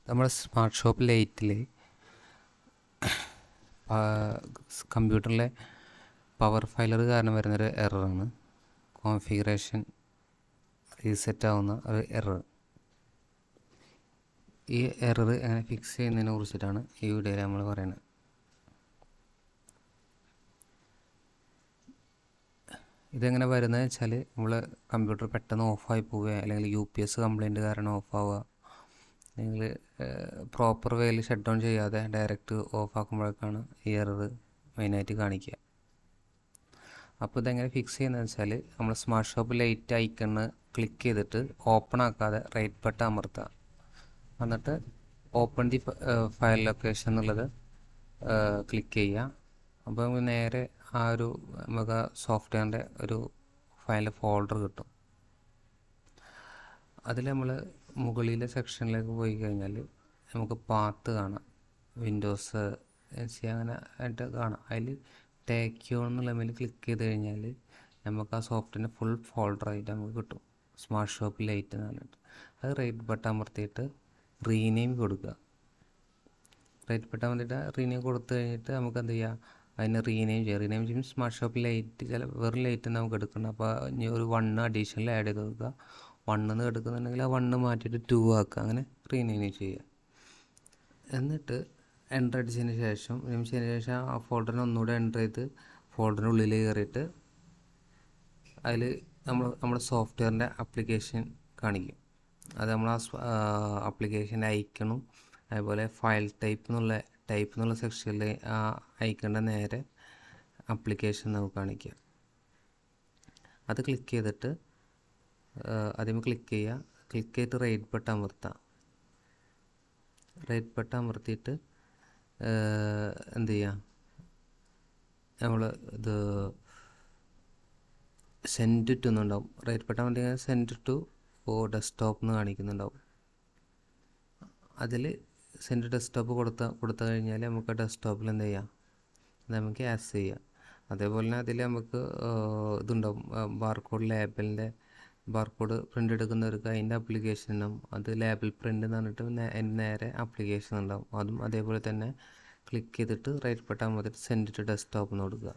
നമ്മുടെ smart shop ലൈറ്റിൽ കമ്പ്യൂട്ടറിലെ power ഫൈലർ കാരണം വരുന്നൊരു എററാണ് കോൺഫിഗറേഷൻ റീസെറ്റ് ആവുന്ന ഒരു എറർ. ഈ എറർ എങ്ങനെ ഫിക്സ് ചെയ്യുന്നതിനെ കുറിച്ചിട്ടാണ് ഈ വീഡിയോയിൽ നമ്മൾ പറയുന്നത്. ഇതെങ്ങനെ വരുന്നത് വെച്ചാൽ നമ്മൾ കമ്പ്യൂട്ടർ പെട്ടെന്ന് ഓഫായി പോവുക, അല്ലെങ്കിൽ UPS കംപ്ലൈൻറ്റ് കാരണം ഓഫാവുക, അല്ലെങ്കിൽ പ്രോപ്പർ വേയിൽ ഷട്ട് ഡൗൺ ചെയ്യാതെ ഡയറക്റ്റ് ഓഫ് ആക്കുമ്പോഴേക്കാണ് ഈ എറർ മെയിനായിട്ട് കാണിക്കുക. അപ്പോൾ ഇതെങ്ങനെ ഫിക്സ് ചെയ്യുന്നതെന്ന് വെച്ചാൽ നമ്മൾ smart shop light icon click ചെയ്തിട്ട് ഓപ്പൺ ആക്കാതെ റൈറ്റ് ബട്ടൺ അമർത്തുക. എന്നിട്ട് ഓപ്പൺ ദി ഫയൽ ലൊക്കേഷൻ എന്നുള്ളത് ക്ലിക്ക് ചെയ്യുക. അപ്പോൾ നമുക്ക് നേരെ ആ ഒരു നമുക്ക് സോഫ്റ്റ്വെയറിൻ്റെ ഒരു ഫയലിൻ്റെ ഫോൾഡർ കിട്ടും. അതിൽ നമ്മൾ മുകളിലെ സെക്ഷനിലേക്ക് പോയി കഴിഞ്ഞാൽ നമുക്ക് പാത്ത് കാണാം, വിൻഡോസ് അങ്ങനെ ആയിട്ട് കാണാം. അതിൽ ടേക്ക് ഓൺ എന്നുള്ള മേൽ ക്ലിക്ക് ചെയ്ത് കഴിഞ്ഞാൽ നമുക്ക് ആ സോഫ്റ്റ്വെയറിൻ്റെ ഫുൾ ഫോൾഡറായിട്ട് നമുക്ക് കിട്ടും, സ്മാർട്ട് ഷോപ്പ് ലൈറ്റ് എന്ന് പറഞ്ഞിട്ട്. അത് റൈറ്റ് ബട്ടൺ അമർത്തിയിട്ട് റീനെയിം കൊടുക്കുക. റൈറ്റ് ബട്ടൺ അമർത്തിയിട്ട് റീനെയിം കൊടുത്തു കഴിഞ്ഞിട്ട് നമുക്ക് എന്ത് ചെയ്യുക, അതിനെ റീനെയിം ചെയ്യുക. റീനെയിം ചെയ്യുമ്പോൾ സ്മാർട്ട് ഷോപ്പ് ലൈറ്റ് ചില വെറും ലൈറ്റ് നമുക്ക് എടുക്കണം. അപ്പോൾ ഇനി ഒരു 1 അഡീഷണൽ ആഡ് ചെയ്ത് കൊടുക്കുക. 1 എടുക്കുന്നുണ്ടെങ്കിൽ ആ 1 മാറ്റിയിട്ട് 2 ആക്കുക. അങ്ങനെ റീനെയിം ചെയ്യുക. എന്നിട്ട് എൻ്റർ അടിച്ചതിന് ശേഷം ആ ഫോൾഡറിന് ഒന്നുകൂടെ എൻ്റർ ചെയ്ത് ഫോൾഡറിനുള്ളിൽ കയറിയിട്ട് അതിൽ നമ്മുടെ സോഫ്റ്റ്വെയറിൻ്റെ ആപ്ലിക്കേഷൻ കാണിക്കും. അത് നമ്മൾ ആ ആപ്ലിക്കേഷൻ്റെ ഐക്കണും അതുപോലെ ഫയൽ ടൈപ്പ് എന്നുള്ള സെക്ഷനിൽ ആ ഐക്കണിൻ്റെ നേരെ ആപ്ലിക്കേഷൻ നമുക്ക് കാണിക്കുക. അത് ക്ലിക്ക് ചെയ്തിട്ട് ആദ്യം ക്ലിക്ക് ചെയ്യുക. ക്ലിക്ക് ചെയ്തിട്ട് റൈറ്റ് ബട്ടൺ അമർത്തുക. റൈറ്റ് ബട്ടൺ അമർത്തിയിട്ട് എന്ത് ചെയ്യുക, നമ്മൾ ഇത് സെൻഡ് ടു എന്നുണ്ടാവും. റൈറ്റ് ബട്ടൺ അമർത്തി സെൻഡ് ടു ഡെസ്ക്ടോപ്പ് എന്ന് കാണിക്കുന്നുണ്ടാവും. അതിൽ സെൻഡ് ഡെസ്ക്ടോപ്പ് കൊടുത്തു കഴിഞ്ഞാൽ നമുക്ക് ഡെസ്ക്ടോപ്പിൽ എന്ത് ചെയ്യാം, നമുക്ക് ആക്സസ് ചെയ്യാം. അതേപോലെ തന്നെ അതിൽ നമുക്ക് ഇതുണ്ടാവും, ബാർകോഡ് ലേബലിൻ്റെ ബാർകോഡ് പ്രിൻ്റ് എടുക്കുന്നവർക്ക് അതിൻ്റെ ആപ്ലിക്കേഷനും അത് ലേബൽ പ്രിൻ്റ് എന്ന് പറഞ്ഞിട്ട് നേരെ ആപ്ലിക്കേഷൻ ഉണ്ടാവും. അതും അതേപോലെ തന്നെ ക്ലിക്ക് ചെയ്തിട്ട് റൈറ്റ് ബട്ടൺ അമർത്തിയിട്ട് സെൻഡ് ടു ഡെസ്ക്ടോപ്പ് എന്ന് കൊടുക്കുക.